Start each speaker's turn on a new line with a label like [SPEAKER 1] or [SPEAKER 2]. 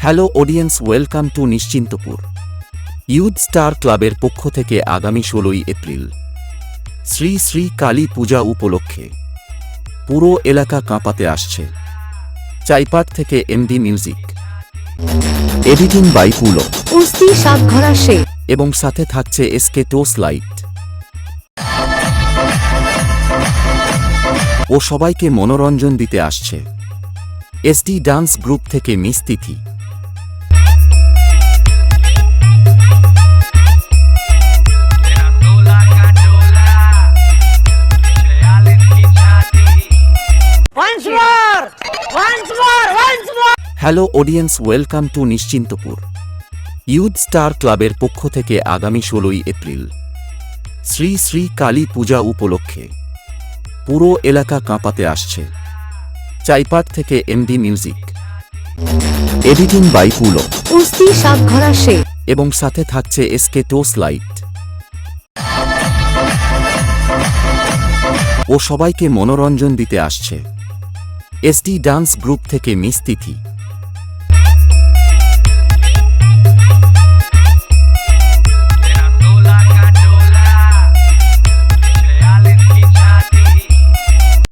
[SPEAKER 1] Hello audience, welcome to Nishchintapur. Youth star ক্লাবের পক্ষ থেকে আগামী 16ই এপ্রিল শ্রী শ্রী কালী পূজা উপলক্ষে পুরো এলাকা কাঁপাতে আসছে। চাইপাট থেকে MD music, editing by Pulo,
[SPEAKER 2] উস্তি সাতঘরা সে
[SPEAKER 1] এবং সাথে থাকছে এসকে টোস লাইট। ও সবাইকে মনোরঞ্জন দিতে আসছে এসডি ডান্স গ্রুপ থেকে miss Tithi. Hello audience, welcome to Nishchintapur. Youth star ক্লাবের পক্ষ থেকে আগামী 16ই এপ্রিল শ্রী শ্রী কালী পূজা উপলক্ষে পুরো এলাকা কাঁপাতে আসছে। চাইপাট থেকে MD music, editing by Pulo,
[SPEAKER 2] উস্তি সাতঘরা সে
[SPEAKER 1] এবং সাথে থাকছে এসকে টোস লাইট। ও সবাইকে মনোরঞ্জন দিতে আসছে এসডি ডান্স গ্রুপ থেকে মিস তিথি।